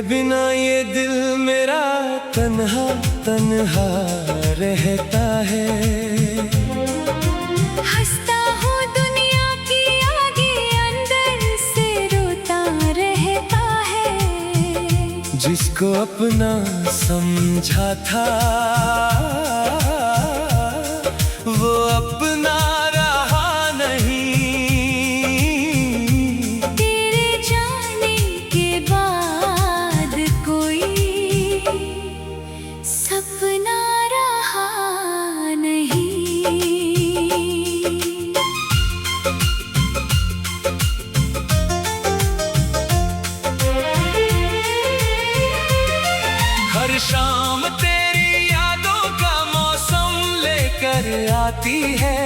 बिना ये दिल मेरा तन्हा तन्हा रहता है। हंसता हूँ दुनिया की आगे, अंदर से रोता रहता है। जिसको अपना समझा था वो अपना रहा नहीं। तेरे जाने के बाद कोई सपना रहा नहीं। हर शाम तेरी यादों का मौसम लेकर आती है।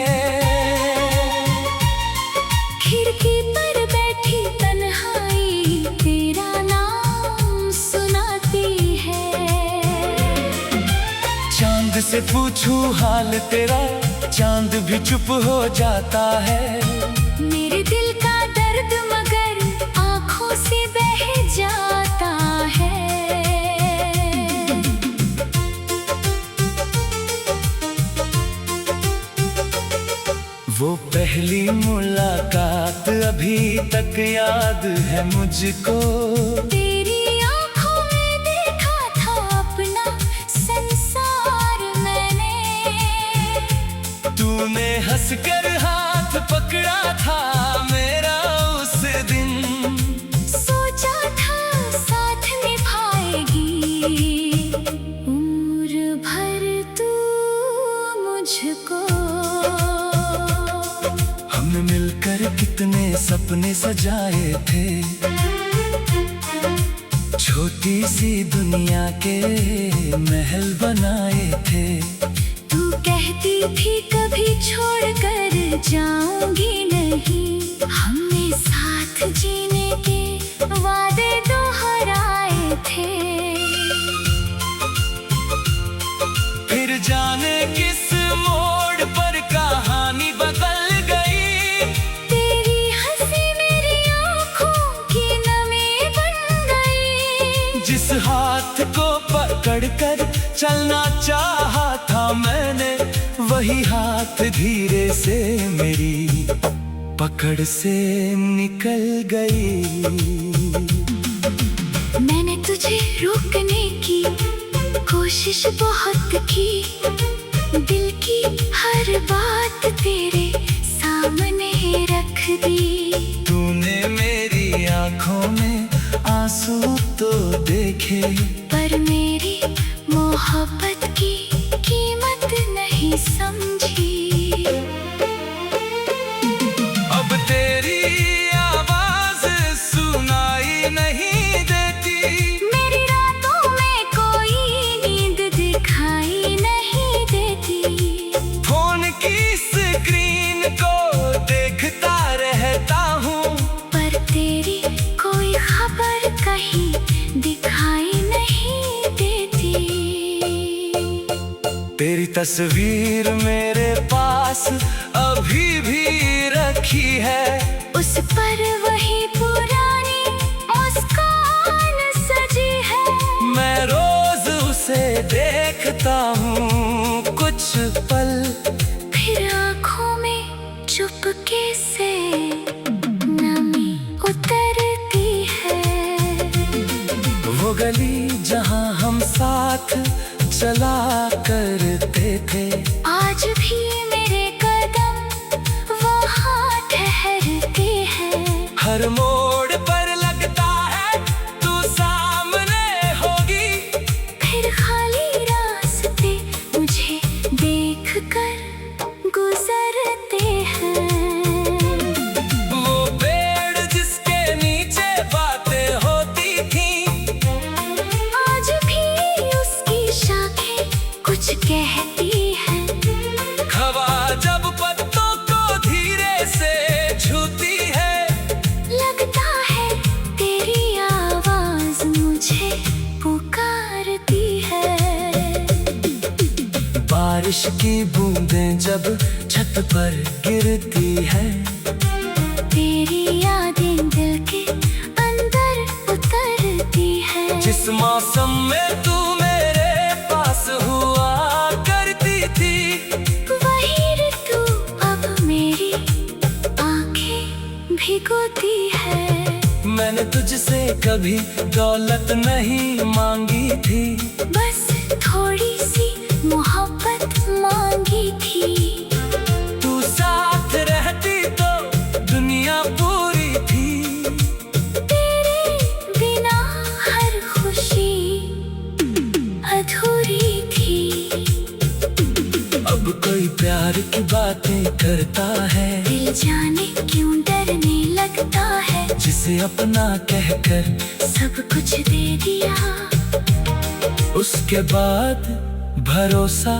खिड़की पर बैठी तन्हाई तेरा नाम सुनाती है। चांद से पूछूं हाल तेरा, चांद भी चुप हो जाता है। मेरे दिल का दर्द मगर आंखों से बह जाता है। वो पहली मुलाकात अभी तक याद है मुझको। तेरी आंखों में देखा था अपना संसार मैंने। तूने हंसकर हाथ पकड़ा था मेरा उस दिन। सोचा था साथ निभाएगी उम्र भर तू मुझको। हमने मिलकर कितने सपने सजाए थे, छोटी सी दुनिया के महल बनाए थे। तू कहती थी कभी छोड़कर जाऊंगी नहीं। हमने साथ जीने के वादे दोहराए थे। फिर जाने किस मोड़ पर कहानी बदल गई। तेरी हंसी मेरी आंखों की नमी बन गई। जिस हाथ को पकड़कर चलना चाहा था मैंने, वही हाथ धीरे से मेरी पकड़ से निकल गई। मैंने तुझे रोकने की कोशिश बहुत की। दिल की हर बात तेरे सामने रख दी। तूने मेरी आंखों में आंसू तो देखे, पर मेरी मोहब्बत की कीमत नहीं समझी। अब तेरी आवाज सुनाई नहीं देती। मेरी रातों में कोई नींद दिखाई नहीं देती। फोन की स्क्रीन को देखता रहता हूँ, पर तेरी कोई खबर कहीं दिखाई नहीं देती। तेरी तस्वीर मेरे पास अभी भी रखी है। उस पर वही पुरानी मुस्कान सजी है। मैं रोज उसे देखता हूँ कुछ पल, फिर आँखों में चुपके से नमी उतरती है। वो गली जहाँ हम साथ चला करते थे, आज भी मेरे कदम वहाँ ठहरते हैं। हर मोड़ पर लगता है तू सामने होगी। फिर खाली रास्ते मुझे देखकर गुजरते हैं। वो पेड़ जिसके नीचे बातें होती थी, आज भी उसकी शाखें कुछ कहती हैं। हवा जब पत्तों को धीरे से छूती है, लगता है तेरी आवाज मुझे पुकारती है। बारिश की बूंदें जब छत पर गिरती है, तेरी यादें दिल के अंदर उतरती है। जिस मौसम में तू मेरे पास हुआ करती थी, वही ऋतु अब मेरी आंखें भिगोती है। मैंने तुझसे कभी दौलत नहीं मांगी थी, बस थोड़ी सी मोहब्बत मांगी थी। तू साथ रहती तो दुनिया पूरी थी। तेरे बिना हर खुशी अधूरी थी। अब कोई प्यार की बातें करता है, दिल जाने क्यों डरने लगता है। जिसे अपना कहकर सब कुछ दे दिया, उसके बाद भरोसा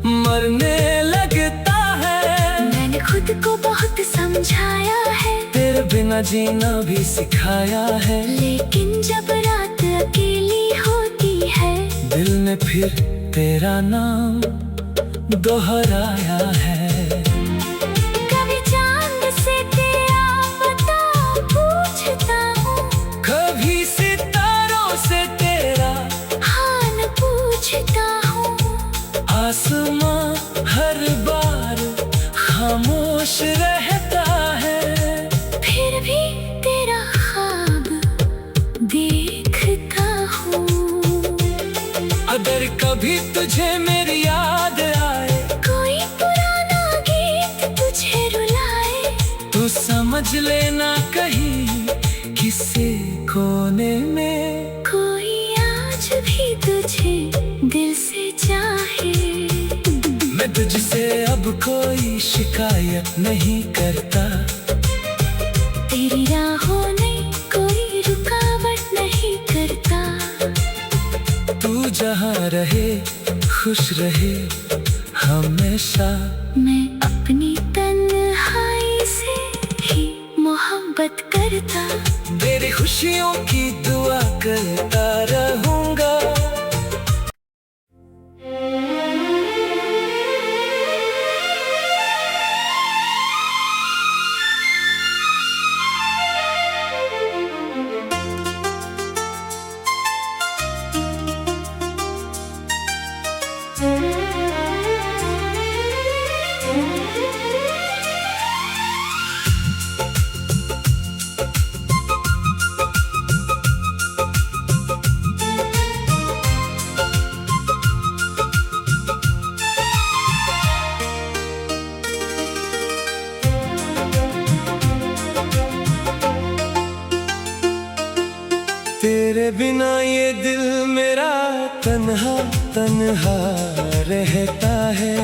मरने लगता है। मैंने खुद को बहुत समझाया है, तेरे बिना जीना भी सिखाया है, लेकिन जब रात अकेली होती है, दिल ने फिर तेरा नाम दोहराया है। कभी चांद से तेरा पता पूछता हूँ, कभी सितारों से तेरा हाल पूछता हूँ। आसमां हर बार खामोश रहता है, फिर भी तेरा ख्वाब देखता हूँ। अगर कभी तुझे मेरी याद आए, कोई पुराना गीत तुझे रुलाए, तू समझ लेना कहीं किसी कोने में कोई आज भी तुझे दिल से चाहे। मैं तुझसे अब कोई शिकायत नहीं करता, तेरी राहों ने कोई रुकावट नहीं करता। तू जहाँ रहे खुश रहे हमेशा। मैं अपनी तन्हाई से ही मोहब्बत करता, मेरी खुशियों की दुआ करता रहूंगा। तेरे बिना ये दिल मेरा तन्हा तन्हा रहता है।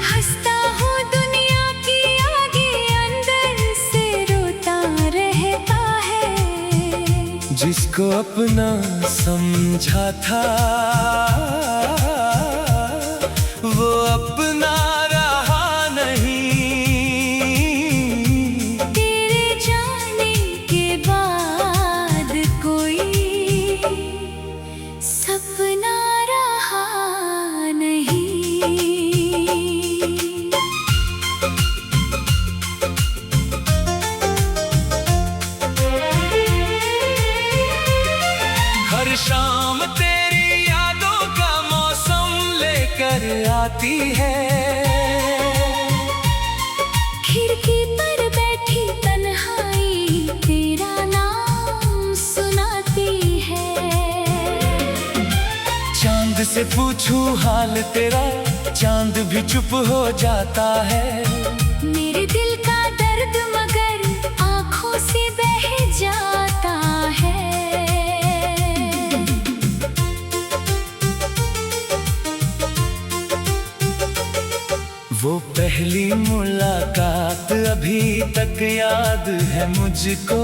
हंसता हूँ दुनिया की आगे, अंदर से रोता रहता है। जिसको अपना समझा था वो अपना रहा नहीं। तेरे जाने के बाद कोई सपना रहा नहीं। हर शाम तेरी यादों का मौसम लेकर आती है। खिड़की पर बैठी तन्हाई तेरा नाम सुनाती है। चांद से पूछूं हाल तेरा, चांद भी चुप हो जाता है। मेरे दिल का दर्द मगर आँखों से बह जाता है। वो पहली मुलाकात अभी तक याद है मुझको।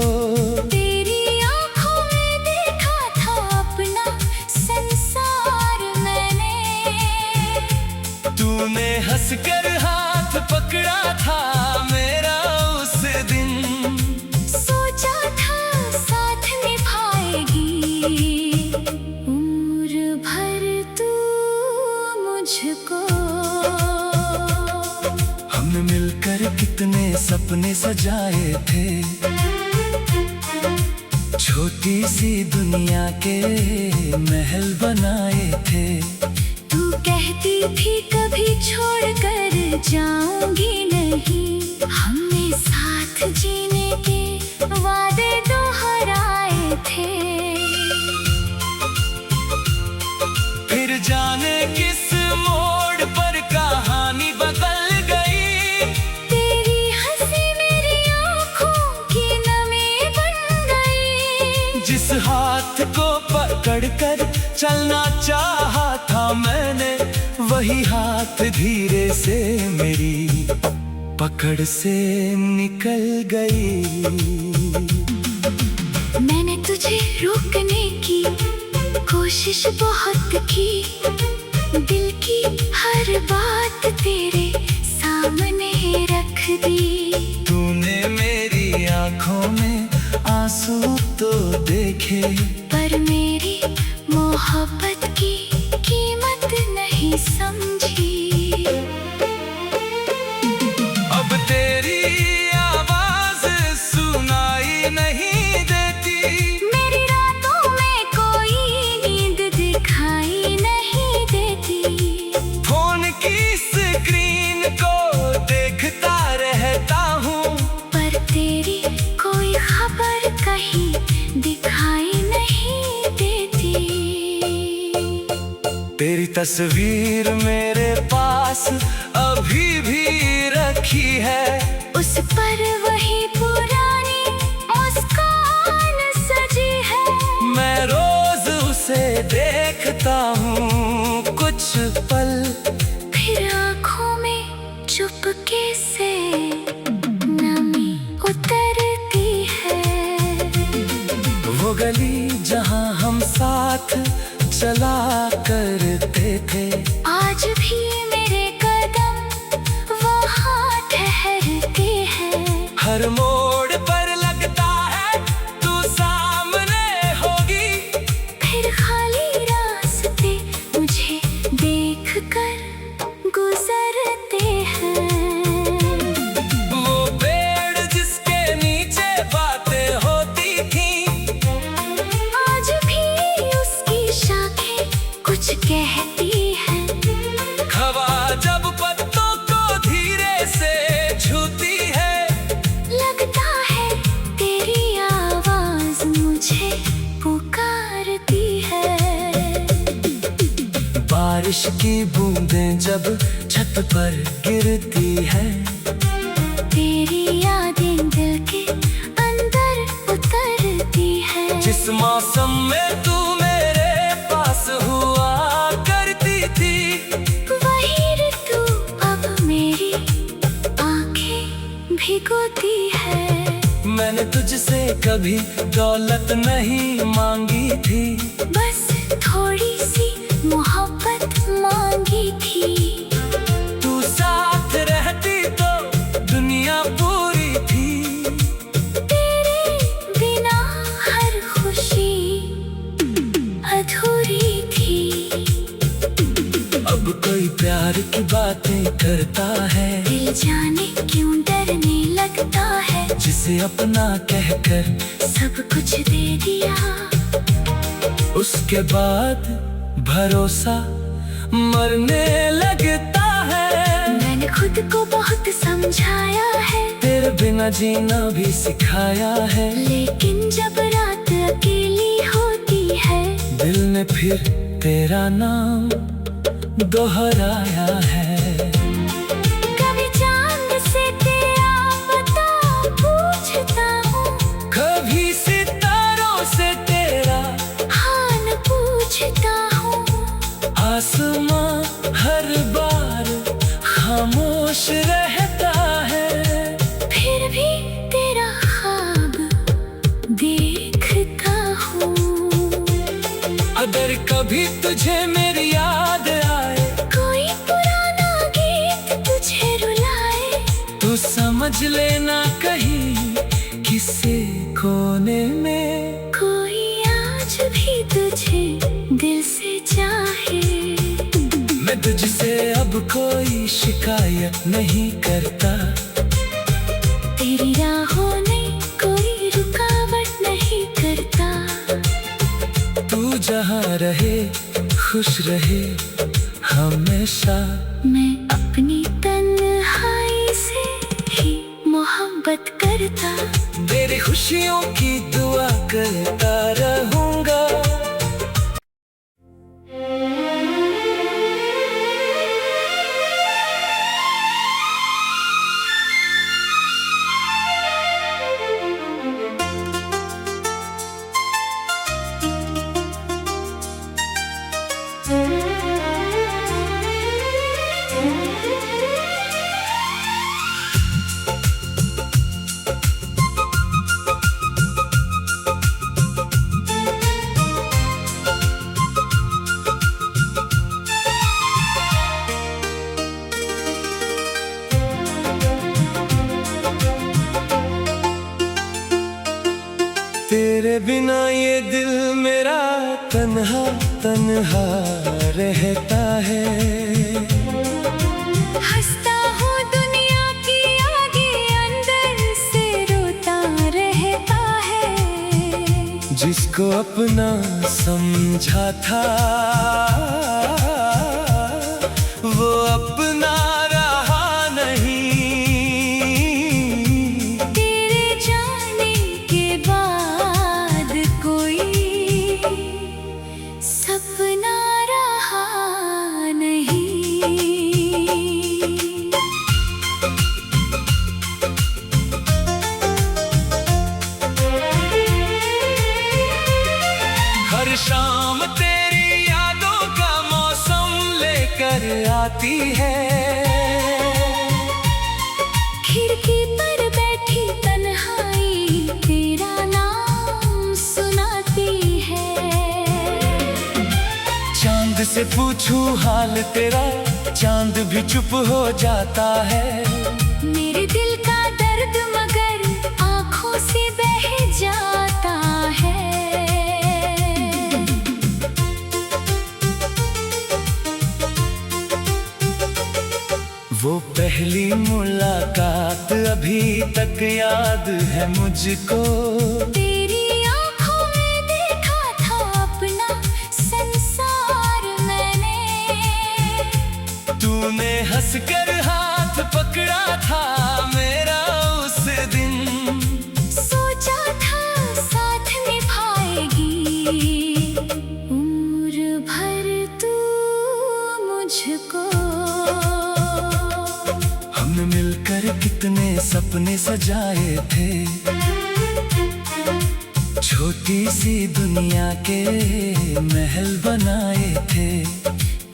तेरी आँखों में देखा था अपना संसार मैंने। तूने हंसकर हाथ पकड़ा था मेरा उस दिन। सोचा था साथ निभाएगी उम्र भर तू मुझको। हमने मिलकर कितने सपने सजाए थे, छोटी सी दुनिया के महल बनाए थे। तू कहती थी कभी छोड़ कर जाऊंगी नहीं, हमने साथ जीने के वादे दोहराए थे। फिर जाने किस मोड़ पर कहानी बदल गई, तेरी हंसी मेरी आंखों की नमी बन गई। जिस हाथ को पकड़कर चलना चाहा था मैंने, वही हाथ धीरे से मेरी पकड़ से निकल गई। मैंने तुझे रोकने की कोशिश बहुत की, दिल की हर बात तेरे सामने रख दी। तूने मेरी आंखों में आंसू तो देखे, पर मेरी मोहब्बत की कीमत नहीं समझी। अब तेरी आवाज सुनाई नहीं देती, मेरी रातों में कोई नींद दिखाई नहीं देती। फोन की स्क्रीन को देखता रहता हूँ, पर तेरी कोई खबर कहीं दिखाई नहीं देती। तेरी तस्वीर मेरे पास अभी भी रखी है, उस पर वही पुरानी मुस्कान सजी है। मैं रोज उसे देखता हूँ कुछ पल, फिर आँखों में चुपके से नमी उतरती है। वो गली जहाँ हम साथ चला करते थे, आज भी मेरे कदम वहाँ ठहरते हैं। हर मोड़ पर लगता है तू सामने होगी, फिर खाली रास्ते मुझे देख कर गुजरते हैं। वो पेड़ जिसके नीचे बातें होती थी, आज भी उसकी शाखें कुछ कहती हैं। हवा जब पत्तों को धीरे से छूती है, लगता है तेरी आवाज मुझे पुकारती है। बारिश की बूंदें जब छत पर गिरती है, तेरी यादें दिल के अंदर उतरती है। जिस मौसम में तू मेरे पास हुआ करती थी, वही ऋतु अब मेरी आंखें भिगोती है। मैंने तुझसे कभी दौलत नहीं मांगी थी, बस थोड़ी सी मोहब्बत मांगी थी। तू साथ रहती तो दुनिया पूरी थी। तेरे बिना हर खुशी अधूरी थी। अब कोई प्यार की बातें करता है, दिल जाने क्यों डरने लगता है। जिसे अपना कहकर सब कुछ दे दिया, उसके बाद भरोसा मरने लगता है। मैंने खुद को बहुत समझाया है, तेरे बिना जीना भी सिखाया है, लेकिन जब रात अकेली होती है, दिल ने फिर तेरा नाम दोहराया है। कभी चांद से तेरा पता पूछता हूँ, कभी सितारों से तेरा हाल पूछता हूँ। आसमां हर बार खामोश रहता है, फिर भी तेरा ख्वाब देखता हूँ। अगर कभी तुझे मेरी याद आए, कोई पुराना गीत तुझे रुलाए, तो समझ लेना कहीं किसी कोने में कोई आज भी तुझे दिल से चाहे। मैं तुझसे अब कोई शिकायत नहीं करता, तेरी राहों में कोई रुकावट नहीं करता। जहाँ रहे खुश रहे हमेशा। मैं अपनी तन्हाई से ही मोहब्बत करता, तेरी खुशियों की दुआ करता रहूंगा। तेरे बिना ये दिल मेरा तन्हा तन्हा रहता है। हंसता हूँ दुनिया की आगे, अंदर से रोता रहता है। जिसको अपना समझा था वो अपना रहा नहीं। तेरे जाने के बाद कोई सपना रहा नहीं। हर शाम तेरी यादों का मौसम लेकर आती है। खिड़की पर बैठी तन्हाई तेरा नाम सुनाती है। चांद से पूछूं हाल तेरा, चांद भी चुप हो जाता है। मेरे दिल का दर्द मगर आंखों से बह जाता है। वो पहली मुलाकात अभी तक याद है मुझको। तेरी आंखों में देखा था अपना संसार मैंने। तूने हंसकर हाथ पकड़ा था मेरा उस दिन। सोचा था साथ निभाएगी उम्र भर तू मुझको। हमने मिलकर कितने सपने सजाए थे, छोटी सी दुनिया के महल बनाए थे।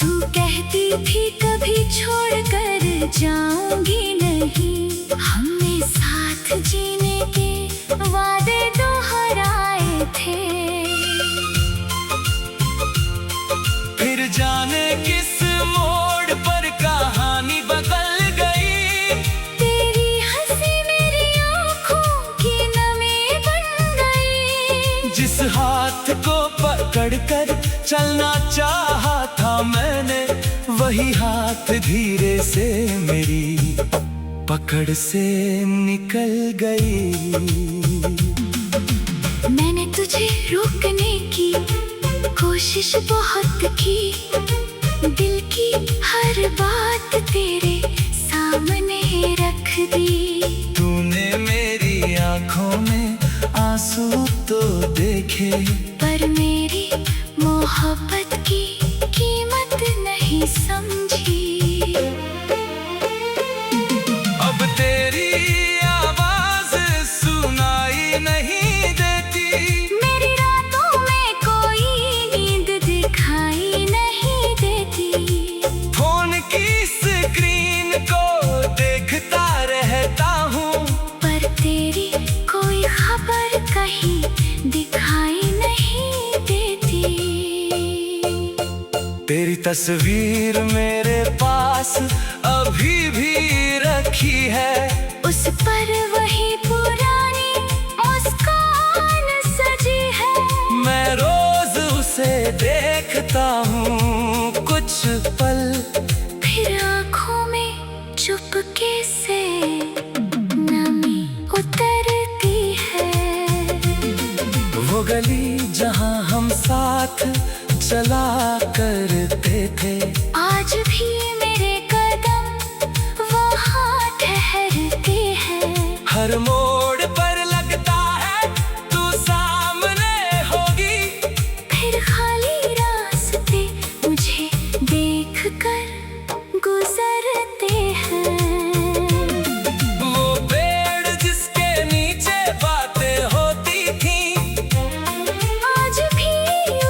तू कहती थी कभी छोड़कर जाऊंगी नहीं। हमने साथ जीने के वादे दोहराए थे। फिर जाने किस मोड़ पर कहानी बदल गई। तेरी हंसी मेरी आंखों की नमी बन गई। जिस हाथ को पकड़कर चलना चाहा था मैंने, वही हाथ धीरे से मेरी पकड़ से निकल गई। मैंने तुझे रोकने की कोशिश बहुत की। दिल की हर बात तेरे सामने रख दी। तूने मेरी आंखों में आंसू तो देखे, पर मेरी मोहब्बत की कीमत नहीं समझी। अब तेरी आवाज सुनाई नहीं देती। मेरी रातों में कोई नींद दिखाई नहीं देती। फोन की स्क्रीन को देखता रहता हूँ, पर तेरी कोई खबर कहीं दिखाई नहीं देती। तेरी तस्वीर मेरे पास अभी भी रखी है। उस पर वही पुरानी मुस्कान सजी है। मैं रोज उसे देखता हूँ कुछ पल, फिर आँखों में चुपके से नमी उतरती है। वो गली जहाँ हम साथ थे। आज भी मेरे कदम वहाँ ठहरते हैं। हर मोड़ पर लगता है तू सामने होगी। फिर खाली रास्ते मुझे देख कर गुजरते हैं। वो पेड़ जिसके नीचे बातें होती थी, आज भी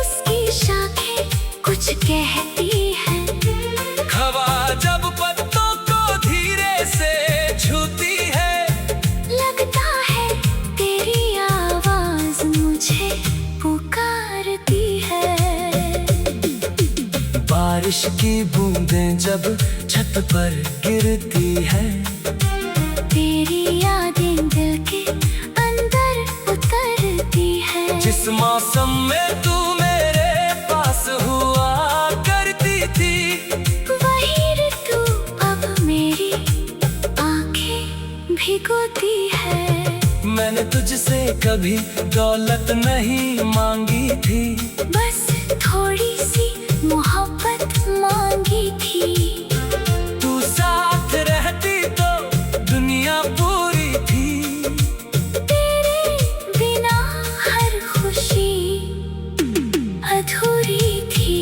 उसकी शाखें कुछ कहती हैं। हवा जब पत्तों को धीरे से छूती है, लगता है तेरी आवाज मुझे पुकारती है। बारिश की बूंदें जब छत पर गिरती है, तेरी यादें दिल के अंदर उतरती है। जिस मौसम में तू मेरे पास हुआ करती थी, वही ऋतु अब मेरी आंखें भिगोती है। मैंने तुझसे कभी दौलत नहीं मांगी थी, बस थोड़ी सी मोहब्बत मांगी थी। तू साथ रहती तो दुनिया पूरी थी। तेरे बिना हर खुशी अधूरी थी।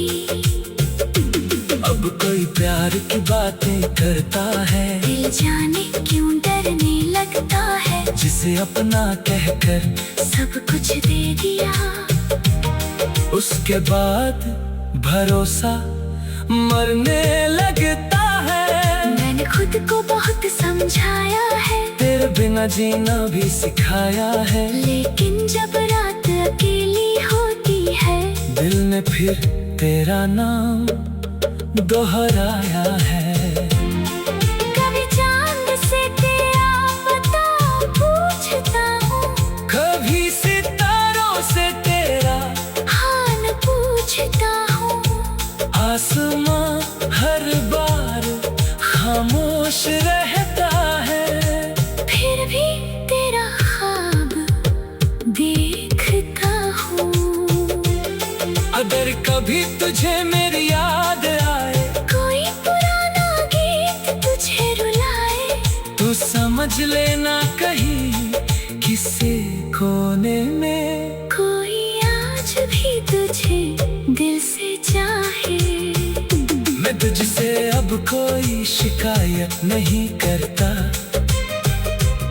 अब कोई प्यार की बातें करता है, दिल जाने क्यों डरने लगता है। जिसे अपना कहकर सब कुछ दे दिया, उसके बाद भरोसा मरने लगता है। मैंने खुद को बहुत समझाया है, तेरे बिना जीना भी सिखाया है, लेकिन जब रात अकेली होती है, दिल ने फिर तेरा नाम दोहराया है। कभी चांद से तेरा पता पूछता हूँ, कभी सितारों से तेरा हाल पूछता हूँ। आसमां हर बार खामोश रहता है, फिर भी तेरा ख्वाब देखता हूँ। अगर कभी तुझे मेरी याद आए, कोई पुराना गीत तुझे रुलाए, तू समझ लेना कहीं किसी कोने में कोई आज भी तुझे दिल से चाहे। मैं तुझसे अब कोई शिकायत नहीं करता,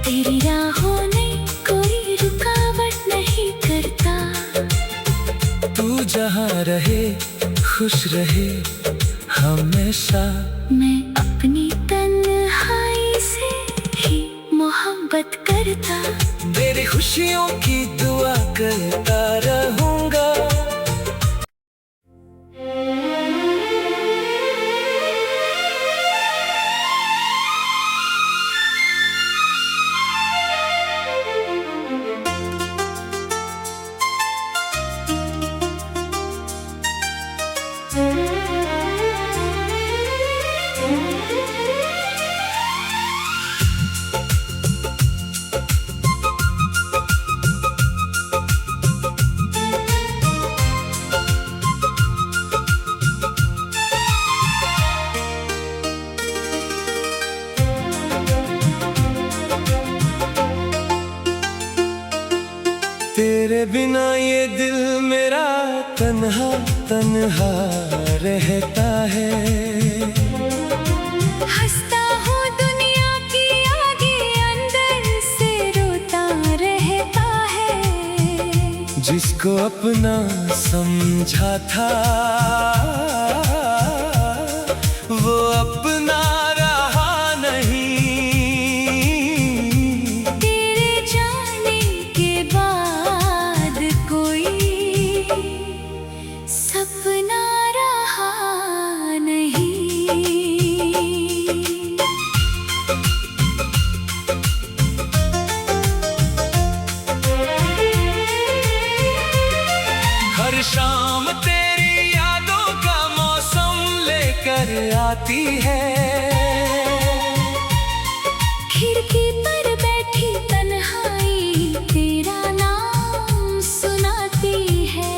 तेरी राहों ने कोई रुकावट नहीं करता। तू जहाँ रहे खुश रहे हमेशा। मैं अपनी तन्हाई से ही मोहब्बत करता। तेरी खुशियों की दुआ करता रहूंगा। तेरे बिना ये दिल मेरा तन्हा तन्हा रहता है। हंसता हूँ दुनिया की आगे, अंदर से रोता रहता है। जिसको अपना समझा था वो अपना रहा नहीं। तेरे जाने के बाद कोई सपना रहा नहीं। हर शाम तेरी यादों का मौसम लेकर आती है। खिड़की पर बैठी तन्हाई तेरा नाम सुनाती है।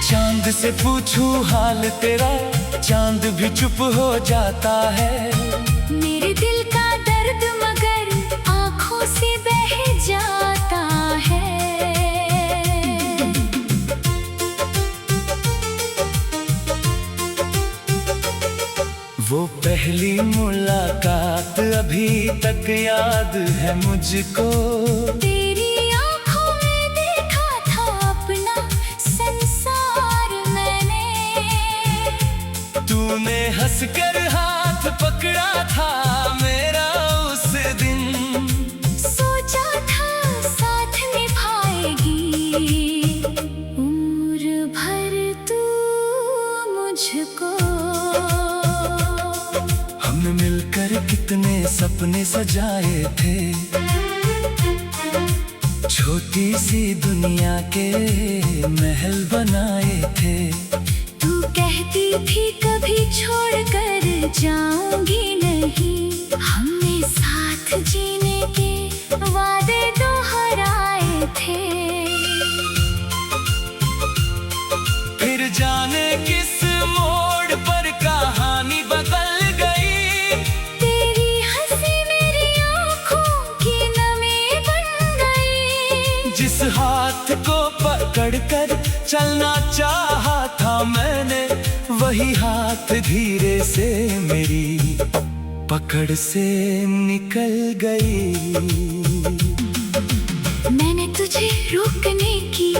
चांद से से पूछूं हाल तेरा, चांद भी चुप हो जाता है। मेरे दिल का दर्द मगर आंखों से बह जाता है। वो पहली मुलाकात अभी तक याद है मुझको। तेरी आंखों में देखा था अपना संसार मैंने। तूने हंसकर हाथ पकड़ा था मेरा उस दिन। सोचा था साथ निभाएगी उम्र भर तू मुझको। हमने मिलकर कितने सपने सजाए थे, छोटी सी दुनिया के महल बनाए थे। तू कहती थी कभी छोड़कर जाऊंगी नहीं। हमने साथ जीने के वादे दोहराए थे। फिर जाने किस मोड़ पर कहानी बदल गई। तेरी हंसी मेरी आंखों की नमी बन गई। जिस हाथ को पकड़कर चलना चाहा था मैंने, वही हाथ धीरे से मेरी पकड़ से निकल गई। मैंने तुझे रोकने की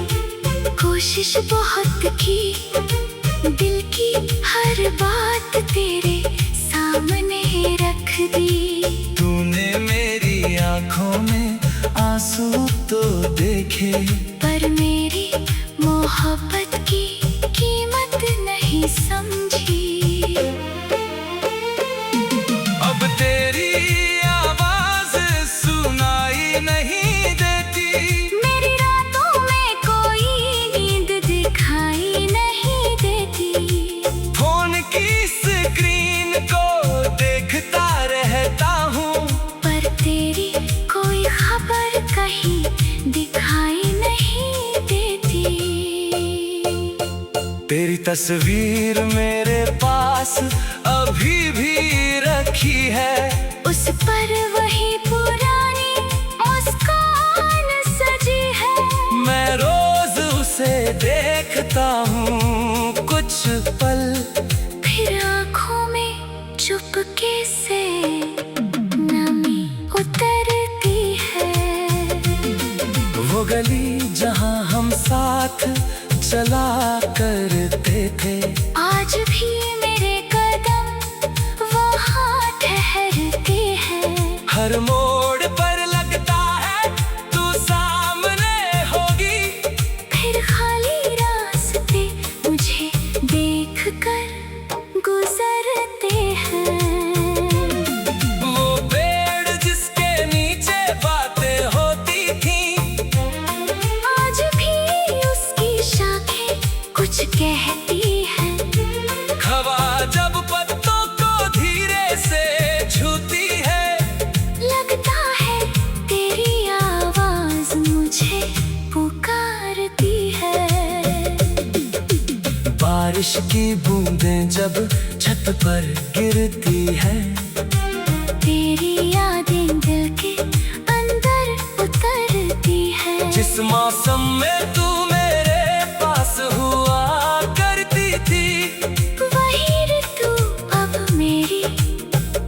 कोशिश बहुत की। दिल की हर बात तेरे सामने रख दी। तूने मेरी आंखों में आंसू तो देखे, पर मेरी मोहब्बत की कीमत नहीं समझी। अब तेरी आवाज सुनाई नहीं देती। मेरी रातों में कोई नींद दिखाई नहीं देती। फोन की स्क्रीन को देखता रहता हूँ, पर तेरी कोई खबर कहीं दिखाई नहीं देती। तेरी तस्वीर मेरे पास अभी भी रखी है। उस पर वही पुरानी मुस्कान सजी है। मैं रोज उसे देखता हूँ कुछ पल, फिर आँखों में चुपके से नमी उतरती है। वो गली जहाँ हम साथ चला करते थे, आज भी मेरे कदम वहाँ ठहरते हैं। हर मोड़ पर लगता है तू सामने होगी। फिर खाली रास्ते मुझे देखकर गुजरते हैं। वो पेड़ जिसके नीचे बातें होती थी, आज भी उसकी शाखें कुछ कहती हैं। हवा जब पत्तों को धीरे से छूती है, लगता है तेरी आवाज मुझे पुकारती है। बारिश की बूंदें जब छत पर गिरती है, तेरी यादें दिल के अंदर उतरती है। जिस मौसम में तू मेरे पास हुआ करती थी, वही ऋतु अब मेरी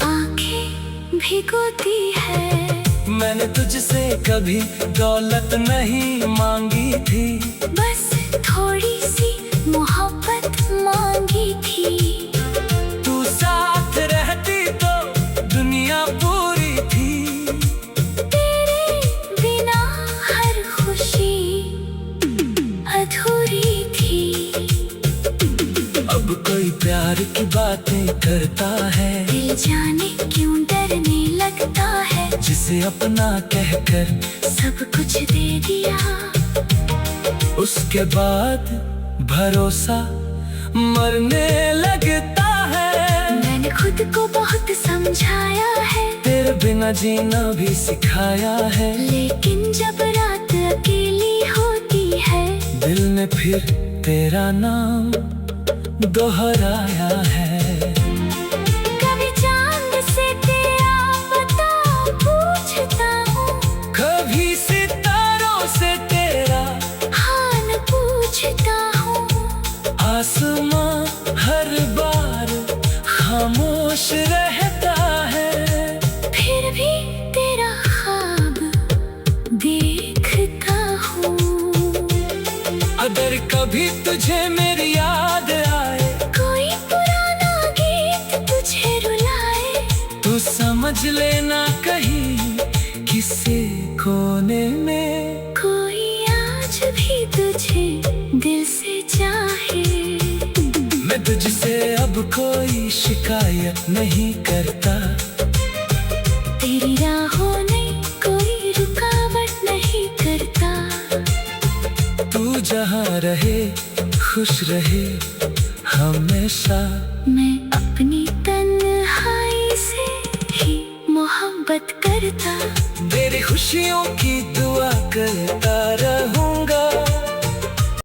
आंखें भिगोती है। मैंने तुझसे कभी दौलत नहीं मांगी थी, बस थोड़ी सी मोहब्बत मांगी थी। तू साथ रहती तो दुनिया पूरी थी। तेरे बिना हर खुशी अधूरी थी। अब कोई प्यार की बातें करता है, दिल जाने क्यों डरने लगता है। जिसे अपना कहकर सब कुछ दे दिया, उसके बाद भरोसा मरने लगता है। मैंने खुद को बहुत समझाया है, तेरे बिना जीना भी सिखाया है। लेकिन जब रात अकेली होती है, दिल ने फिर तेरा नाम दोहराया है। कभी चांद से तेरा पता पूछता हूँ, कभी सितारों से तेरा हाल पूछता हूँ। आसमां हर बार खामोश रहता है, फिर भी तेरा ख्वाब देखता हूँ। अगर कभी तुझे मेरी याद आए, कोई पुराना गीत तुझे रुलाए, तू समझ लेना कहीं किसी कोने में कोई आज भी तुझे दिल से चाहे। मैं तुझसे अब कोई शिकायत नहीं करता, तेरी राहों ने कोई रुकावट नहीं करता। तू जहाँ रहे खुश रहे हमेशा। मैं अपनी तन्हाई से ही मोहब्बत करता, तेरी खुशियों की दुआ करता रहूं।